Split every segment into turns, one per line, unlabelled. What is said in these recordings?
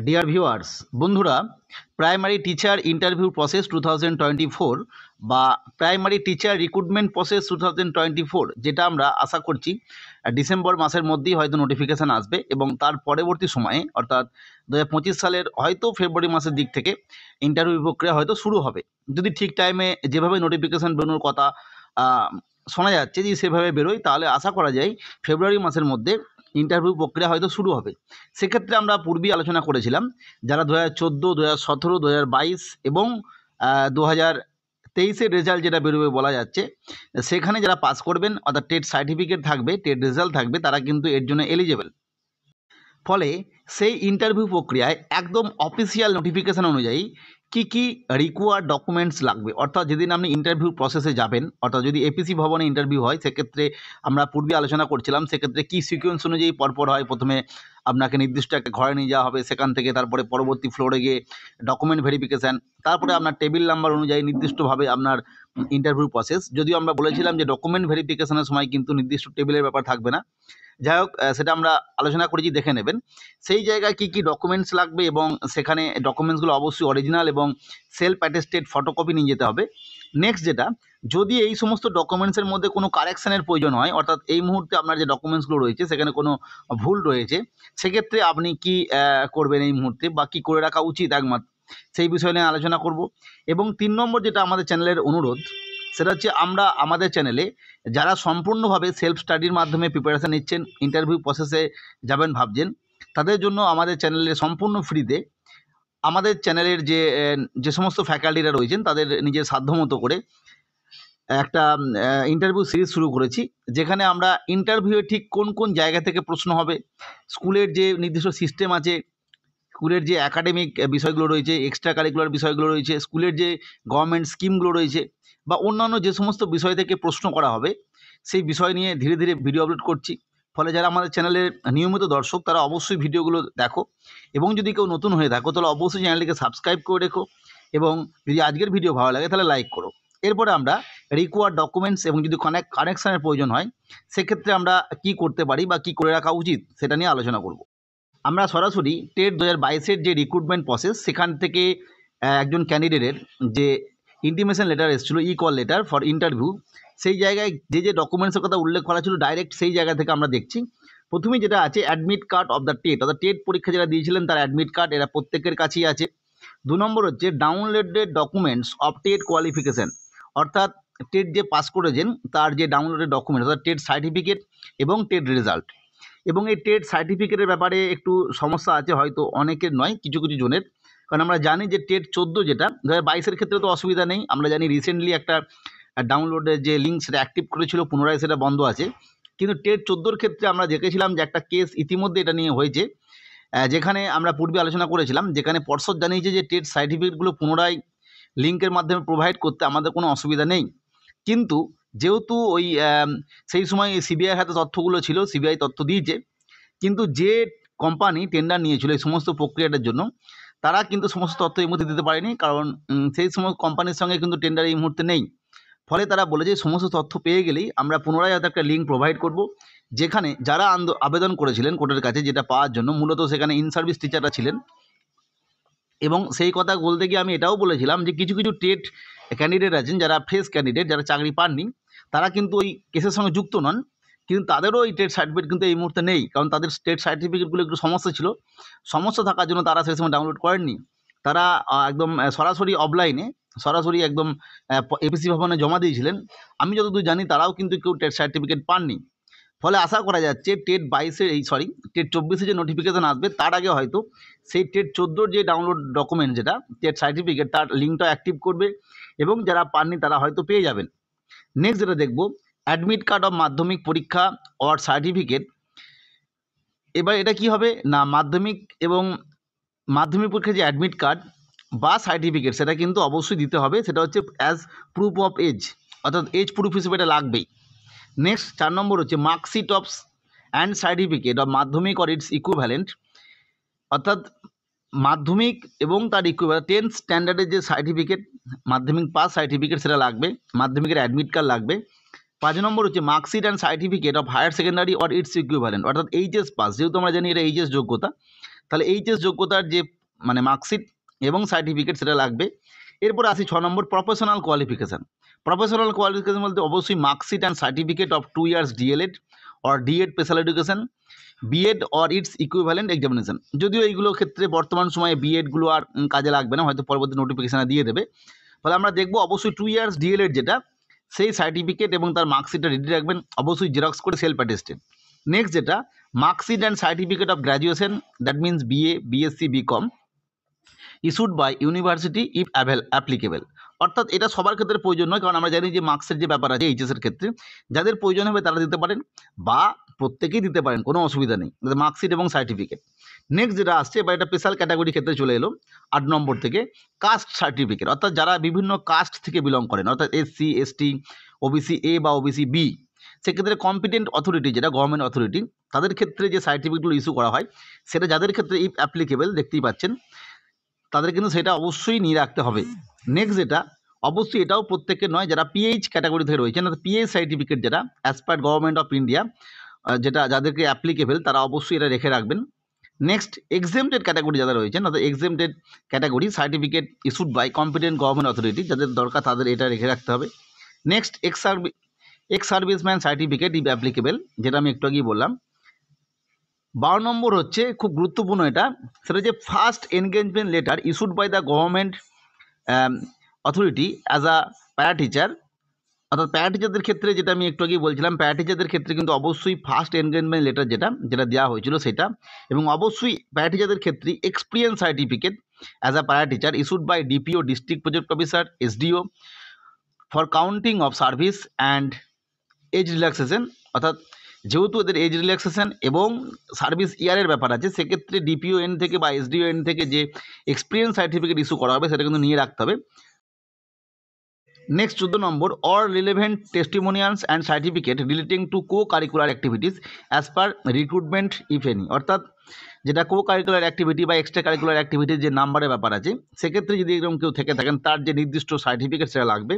Dear viewers, বন্ধুরা, primary teacher interview process 2024 বা primary teacher recruitment process 2024 যেটা আমরা আশা করছি ডিসেম্বর মাসের মধ্যেই হয়তো নোটিফিকেশান আসবে এবং তার পরবর্তী সময়ে অর্থাৎ 2025 সালের হয়তো ফেব্রুয়ারি মাসের দিক থেকে ইন্টারভিউ প্রক্রিয়া হয়তো শুরু হবে। যদি ঠিক টাইমে যেভাবে নোটিফিকেশান বেরোনোর কথা শোনা যাচ্ছে, যদি সেভাবে বেরোয় তাহলে আশা করা যায় ফেব্রুয়ারি মাসের মধ্যে ইন্টারভিউ প্রক্রিয়া হয়তো শুরু হবে। সেক্ষেত্রে আমরা পূর্বেই আলোচনা করেছিলাম যারা 2014, 2017, 2022 এবং 2023-এর রেজাল্ট যেটা বেরোবে বলা যাচ্ছে, সেখানে যারা পাস করবেন অর্থাৎ টেট সার্টিফিকেট থাকবে, টেট রেজাল্ট থাকবে, তারা কিন্তু এর জন্য এলিজেবল। ফলে সেই ইন্টারভিউ প্রক্রিয়ায় একদম অফিসিয়াল নোটিফিকেশান অনুযায়ী কি রিকোয়ার্ড ডকুমেন্টস লাগবে, অর্থাৎ যেদিন আপনি ইন্টারভিউ প্রসেসে যাবেন, অর্থাৎ যদি এপিসি ভবনে ইন্টারভিউ হয় সেক্ষেত্রে আমরা পূর্বে আলোচনা করছিলাম সেক্ষেত্রে কী সিকোয়েন্স অনুযায়ী পরপর হয়। প্রথমে আপনাকে নির্দিষ্ট একটা ঘরে নিয়ে যাওয়া হবে, সেখান থেকে তারপরে পরবর্তী ফ্লোরে গিয়ে ডকুমেন্ট ভেরিফিকেশান, তারপরে আপনার টেবিল নাম্বার অনুযায়ী নির্দিষ্টভাবে আপনার ইন্টারভিউ প্রসেস। যদিও আমরা বলেছিলাম যে ডকুমেন্ট ভেরিফিকেশানের সময় কিন্তু নির্দিষ্ট টেবিলের ব্যাপার থাকবে না, যাই হোক সেটা আমরা আলোচনা করেছি, দেখে নেবেন সেই জায়গায় কী ডকুমেন্টস লাগবে এবং সেখানে ডকুমেন্টসগুলো অবশ্যই অরিজিনাল এবং সেলফ অ্যাটেস্টেড ফটোকপি নিয়ে যেতে হবে। নেক্সট যেটা, যদি এই সমস্ত ডকুমেন্টসের মধ্যে কোনো কারেকশানের প্রয়োজন হয়, অর্থাৎ এই মুহূর্তে আপনার যে ডকুমেন্টসগুলো রয়েছে সেখানে কোনো ভুল রয়েছে, সেক্ষেত্রে আপনি কি করবেন এই মুহূর্তে বা কী করে রাখা উচিত একমাত্র, সেই বিষয় নিয়ে আলোচনা করব। এবং 3 নম্বর যেটা আমাদের চ্যানেলের অনুরোধ, সেটা হচ্ছে আমরা আমাদের চ্যানেলে যারা সম্পূর্ণভাবে সেলফ স্টাডির মাধ্যমে প্রিপারেশান নিচ্ছেন, ইন্টারভিউ প্রসেসে যাবেন ভাবছেন, তাদের জন্য আমাদের চ্যানেলে সম্পূর্ণ ফ্রিতে আমাদের চ্যানেলের যে সমস্ত ফ্যাকাল্টিরা রয়েছেন তাদের নিজের সাধ্যমতো করে একটা ইন্টারভিউ সিরিজ শুরু করেছি, যেখানে আমরা ইন্টারভিউয়ে ঠিক কোন কোন জায়গা থেকে প্রশ্ন হবে, স্কুলের যে নির্দিষ্ট সিস্টেম আছে, স্কুলের যে একাডেমিক বিষয়গুলো রয়েছে, এক্সট্রা কারিকুলার বিষয়গুলো রয়েছে, স্কুলের যে গভর্নমেন্ট স্কিমগুলো রয়েছে বা অন্যান্য যে সমস্ত বিষয় থেকে প্রশ্ন করা হবে, সেই বিষয় নিয়ে ধীরে ধীরে ভিডিও আপলোড করছি। ফলে যারা আমাদের চ্যানেলের নিয়মিত দর্শক তারা অবশ্যই ভিডিওগুলো দেখো, এবং যদি কেউ নতুন হয়ে থাকো তাহলে অবশ্যই চ্যানেলটিকে সাবস্ক্রাইব করে রেখো, এবং যদি আজকের ভিডিও ভালো লাগে তাহলে লাইক করো। এরপরে আমরা রিকোয়ার্ড ডকুমেন্টস এবং যদি কানেকশানের প্রয়োজন হয় সেক্ষেত্রে আমরা কি করতে পারি বা কী করে রাখা উচিত সেটা নিয়ে আলোচনা করব। আমরা সরাসরি টেট 2022-এর যে রিক্রুটমেন্ট প্রসেস সেখান থেকে একজন ক্যান্ডিডেটের যে ইন্টিমেশন লেটার এসেছিলো, কল লেটার ফর ইন্টারভিউ, সেই জায়গায় যে ডকুমেন্টসের কথা উল্লেখ করা ছিল ডাইরেক্ট সেই জায়গা থেকে আমরা দেখছি। প্রথমেই যেটা আছে admit card of the TET, অর্থাৎ টেট পরীক্ষা যারা দিয়েছিলেন তার অ্যাডমিট কার্ড, এরা প্রত্যেকের কাছেই আছে। 2 নম্বর হচ্ছে downloaded documents of TET qualification, অর্থাৎ টেট যে পাস করেছেন তার যে ডাউনলোডেড ডকুমেন্টস, অর্থাৎ টেট সার্টিফিকেট এবং টেট রেজাল্ট। এবং এই টেট সার্টিফিকেটের ব্যাপারে একটু সমস্যা আছে হয়তো অনেকের, নয় কিছু কিছু জনের, কারণ আমরা জানি যে টেট 14 যেটা 2022-এর ক্ষেত্রে তো অসুবিধা নেই, আমরা জানি রিসেন্টলি একটা ডাউনলোডের যে লিঙ্ক সেটা অ্যাক্টিভ করেছিল, পুনরায় সেটা বন্ধ আছে। কিন্তু টেট 14-র ক্ষেত্রে আমরা দেখেছিলাম যে একটা কেস ইতিমধ্যে এটা নিয়ে হয়েছে, যেখানে আমরা পূর্বে আলোচনা করেছিলাম, যেখানে পর্ষদ জানিয়েছে যে টেট সার্টিফিকেটগুলো পুনরায় লিঙ্কের মাধ্যমে প্রোভাইড করতে আমাদের কোনো অসুবিধা নেই। কিন্তু যেহেতু ওই সেই সময় সিবিআইয়ের হাতে তথ্যগুলো ছিল, সিবিআই তথ্য দিয়েছে, কিন্তু যে কোম্পানি টেন্ডার নিয়েছিল এই সমস্ত প্রক্রিয়াটার জন্য তারা কিন্তু সমস্ত তথ্য এই মুহূর্তে দিতে পারেনি, কারণ সেই সমস্ত কোম্পানির সঙ্গে কিন্তু টেন্ডার এই মুহূর্তে নেই। ফলে তারা বলেছে সমস্ত তথ্য পেয়ে গেলেই আমরা পুনরায় হয়তো একটা লিঙ্ক প্রোভাইড করব, যেখানে যারা আবেদন করেছিলেন কোর্টের কাছে যেটা পাওয়ার জন্য, মূলত সেখানে ইন সার্ভিস টিচাররা ছিলেন। এবং সেই কথা বলতে গিয়ে আমি এটাও বলেছিলাম যে কিছু কিছু টেট ক্যান্ডিডেট আছেন যারা ফ্রেশ ক্যান্ডিডেট, যারা চাকরি পাননি, তারা কিন্তু ওই কেসের সঙ্গে যুক্ত নন, কিন্তু তাদেরও এই টেট সার্টিফিকেট কিন্তু এই মুহূর্তে নেই, কারণ তাদের টেট সার্টিফিকেটগুলো একটু সমস্যা ছিল, সমস্যা থাকার জন্য তারা সেই সময় ডাউনলোড করেননি। তারা একদম সরাসরি অফলাইনে সরাসরি একদম এপিসি ভবনে জমা দিয়েছিলেন। আমি যতদূর জানি তারাও কিন্তু কেউ টেট সার্টিফিকেট পাননি। ফলে আশা করা যাচ্ছে টেট 22-এর টেট 24-এ যে নোটিফিকেশান আসবে তার আগে হয়তো সেই টেট 14-র যে ডাউনলোড ডকুমেন্ট যেটা টেট সার্টিফিকেট তার লিঙ্কটা অ্যাক্টিভ করবে, এবং যারা পাননি তারা হয়তো পেয়ে যাবেন। নেক্সট যেটা দেখব, অ্যাডমিট কার্ড অফ মাধ্যমিক পরীক্ষা অর সার্টিফিকেট। এবার এটা কি হবে না, মাধ্যমিক এবং মাধ্যমিক পরীক্ষার যে অ্যাডমিট কার্ড বা সার্টিফিকেট সেটা কিন্তু অবশ্যই দিতে হবে, সেটা হচ্ছে অ্যাজ প্রুফ অফ এজ, অর্থাৎ এজ প্রুফ হিসেবে এটা লাগবেই। নেক্সট 4 নম্বর হচ্ছে marksheet of and certificate of মাধ্যমিক অর ইটস ইকুইভ্যালেন্ট, অর্থাৎ মাধ্যমিক এবং তার ইকুইভ্যালেন্ট 10th স্ট্যান্ডার্ডের যে সার্টিফিকেট, মাধ্যমিক পাস সার্টিফিকেট সেটা লাগবে, মাধ্যমিকের অ্যাডমিট কার্ড লাগবে। 5 নম্বর হচ্ছে marksheet and certificate of higher secondary or its equivalent, অর্থাৎ এইচএস পাস, যেহেতু আমরা জানি এটা এইচএস যোগ্যতা, তাহলে এইচএস যোগ্যতার যে মানে মার্কশিট এবং সার্টিফিকেট সেটা লাগবে। এরপর আসি 6 নম্বর প্রফেশনাল কোয়ালিফিকেশান। প্রফেশনাল কোয়ালিফিকেশান বলতে অবশ্যই marksheet and certificate of 2 years DElEd or DEd special education, BEd or its equivalent examination. যদিও এইগুলোর ক্ষেত্রে বর্তমান সময়ে বিএডগুলো আর কাজে লাগবে না, হয়তো পরবর্তী নোটিফিকেশানে দিয়ে দেবে। ফলে আমরা দেখব অবশ্যই 2 ইয়ার্স ডিএলএড যেটা, সেই সার্টিফিকেট এবং তার মার্কশিটটা রেডি রাখবেন, অবশ্যই জেরক্স করে সেলফ অ্যাটেস্টেড। নেক্সট যেটা marksheet and certificate of graduation, that means BA, BSc, BCom, issued by university if applicable. অর্থাৎ এটা সবার ক্ষেত্রে প্রয়োজন নয়, কারণ আমরা জানি যে মার্কসের যে ব্যাপার আছে এইচএসের ক্ষেত্রে যাদের প্রয়োজন হবে তারা দিতে পারেন, বা প্রত্যেকেই দিতে পারেন, কোনো অসুবিধা নেই, মার্কশিট এবং সার্টিফিকেট। নেক্সট যেটা আসছে, এবার এটা স্পেশাল ক্যাটাগরি ক্ষেত্রে চলে এলো 8 নম্বর থেকে, কাস্ট সার্টিফিকেট, অর্থাৎ যারা বিভিন্ন কাস্ট থেকে বিলং করেন, অর্থাৎ এসসি, এসটি, ওবিসি এ বা ওবিসি বি, সেক্ষেত্রে কম্পিটেন্ট অথরিটি যেটা গভর্নমেন্ট অথরিটি, তাদের ক্ষেত্রে যে সার্টিফিকেটগুলো ইস্যু করা হয় সেটা যাদের ক্ষেত্রে ইফ অ্যাপ্লিকেবল দেখতেই পাচ্ছেন, তাদের কিন্তু সেটা অবশ্যই নিয়ে রাখতে হবে। নেক্সট যেটা অবশ্যই এটাও প্রত্যেকের নয়, যারা পিএইচ ক্যাটাগরি থেকে রয়েছেন, পিএইচ সার্টিফিকেট যেটা as per government of India, যেটা যাদেরকে অ্যাপ্লিকেবল তারা অবশ্যই এটা রেখে রাখবেন। নেক্সট এক্সেমটেড ক্যাটাগরি যারা রয়েছেন, অর্থাৎ exempted category certificate issued by competent government authority, যাদের দরকার তাদের এটা রেখে রাখতে হবে। Next ex serviceman certificate if applicable, যেটা আমি একটু আগেই বললাম। 12 নম্বর হচ্ছে খুব গুরুত্বপূর্ণ এটা, সেটা যে first engagement letter issued by the government authority as a para teacher, অর্থাৎ প্যারা টিচারদের ক্ষেত্রে যেটা আমি একটু আগেই বলছিলাম, প্যারা টিচারদের ক্ষেত্রে কিন্তু অবশ্যই ফার্স্ট এনগেজমেন্ট লেটার যেটা দেওয়া হয়েছিল সেটা, এবং অবশ্যই প্যারা টিচারদের ক্ষেত্রে experience certificate as a para teacher issued by DPO, district project officer, SDO, for counting of service and age relaxation. অর্থাৎ যেহেতু এদের এজ রিল্যাক্সেশন এবং সার্ভিস ইয়ারের ব্যাপার আছে, সেক্ষেত্রে ডিপিও এন থেকে বা এসডিও এন থেকে যে এক্সপিরিয়েন্স সার্টিফিকেট ইস্যু করা হবে সেটা কিন্তু নিয়ে রাখতে হবে। Next 14 number or relevant testimonials and certificate relating to co curricular activities as per recruitment if any. অর্থাৎ যেটা কো কারিকুলার অ্যাক্টিভিটি বা এক্সট্রা কারিকুলার অ্যাক্টিভিটির যে নাম্বারের ব্যাপার আছে, সেক্ষেত্রে যদি এরকম কেউ থেকে থাকেন তার যে নির্দিষ্ট সার্টিফিকেট সেটা লাগবে।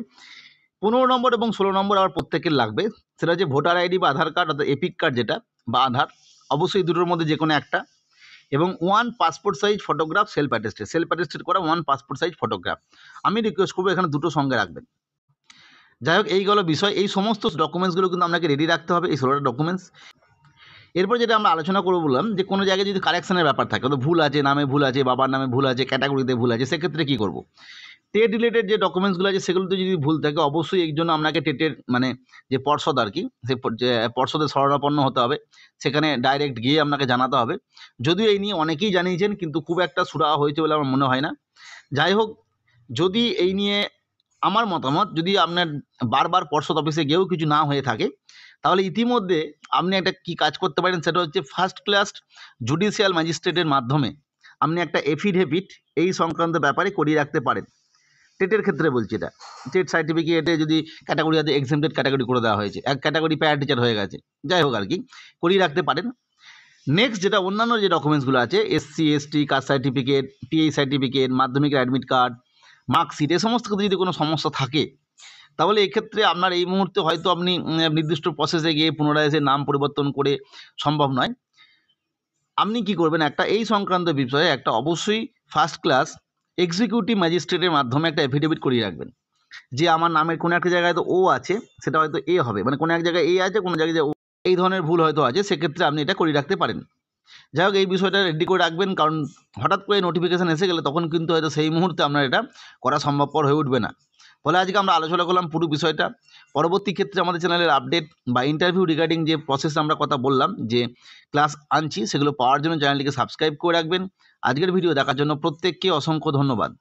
15 নম্বর এবং 16 নম্বর আবার প্রত্যেকের লাগবে, সেটা হচ্ছে ভোটার আইডি বা আধার কার্ড, অর্থাৎ এপিক কার্ড যেটা বা আধার, অবশ্যই দুটোর মধ্যে যে কোনো একটা, এবং 1 passport size photograph self attested করা 1 পাসপোর্ট সাইজ ফটোগ্রাফ। আমি রিকোয়েস্ট করবো এখানে দুটো সঙ্গে রাখবেন। যাই হোক, এই গেলো বিষয়। এই সমস্ত ডকুমেন্টসগুলো কিন্তু আপনাকে রেডি রাখতে হবে, এই 16টা ডকুমেন্টস। এরপর যেটা আমরা আলোচনা করবো বললাম, যে কোনো জায়গায় যদি কারেকশনের ব্যাপার থাকে, তো ভুল আছে, নামে ভুল আছে, বাবার নামে ভুল আছে, ক্যাটাগরিতে ভুল আছে, সেক্ষেত্রে কী করবো? টেট রিলেটেড যে ডকুমেন্টসগুলো আছে সেগুলোতে যদি ভুল থাকে, অবশ্যই এই জন্য আপনাকে টেটের মানে যে পর্ষদ আর কি, সে যে পর্ষদের শরণাপন্ন হতে হবে, সেখানে ডাইরেক্ট গিয়ে আপনাকে জানাতে হবে। যদিও এই নিয়ে অনেকেই জানিয়েছেন, কিন্তু খুব একটা সুরাহা হয়েছে বলে আমার মনে হয় না। যাই হোক, যদি এই নিয়ে আমার মতামত, যদি আপনার বারবার পর্ষদ অফিসে গিয়েও কিছু না হয়ে থাকে, তাহলে ইতিমধ্যে আপনি একটা কী কাজ করতে পারেন, সেটা হচ্ছে ফার্স্ট ক্লাস জুডিশিয়াল ম্যাজিস্ট্রেটের মাধ্যমে আপনি একটা এফিডেভিট এই সংক্রান্ত ব্যাপারে করিয়ে রাখতে পারেন। টেটের ক্ষেত্রে বলছি, এটা টেট সার্টিফিকেটে যদি ক্যাটাগরি আছে, এক্সেমটেড ক্যাটাগরি করে দেওয়া হয়েছে, এক ক্যাটাগরি প্যারা টিচার হয়ে গেছে, যাই হোক আর কি, করিয়ে রাখতে পারেন। নেক্সট যেটা অন্যান্য যে ডকুমেন্টসগুলো আছে, SC, ST caste certificate, PH certificate, মাধ্যমিকের অ্যাডমিট কার্ড, মার্কশিট, এ সমস্ত ক্ষেত্রে যদি কোনো সমস্যা থাকে, তাহলে এক্ষেত্রে আপনার এই মুহূর্তে হয়তো আপনি নির্দিষ্ট প্রসেসে গিয়ে পুনরায় এসে নাম পরিবর্তন করে সম্ভব নয়। আপনি কি করবেন, একটা এই সংক্রান্ত বিষয়ে একটা অবশ্যই ফার্স্ট ক্লাস এক্সিকিউটিভ ম্যাজিস্ট্রেটের মাধ্যমে একটা এফিডেভিট করিয়ে রাখবেন, যে আমার নামের কোনো একটা জায়গায় তো ও আছে, সেটা হয়তো এ হবে, মানে কোনো এক জায়গায় এ আছে, কোনো জায়গায় ও, এই ধরনের ভুল হয়তো আছে, সেক্ষেত্রে আপনি এটা করিয়ে রাখতে পারেন। যাই হোক, এই বিষয়টা রেডি করে রাখবেন, কারণ হঠাৎ করে নোটিফিকেশান এসে গেলে তখন কিন্তু হয়তো সেই মুহূর্তে আপনার এটা করা সম্ভবপর হয়ে উঠবে না। ফলে আজকে আমরা আলোচনা করলাম পুরো বিষয়টা। পরবর্তী ক্ষেত্রে আমাদের চ্যানেলের আপডেট বা ইন্টারভিউ রিগার্ডিং যে প্রসেস আমরা কথা বললাম, যে ক্লাস আনছি, সেগুলো পাওয়ার জন্য চ্যানেলটিকে সাবস্ক্রাইব করে রাখবেন। আজকের ভিডিও দেখার জন্য প্রত্যেককে অসংখ্য ধন্যবাদ।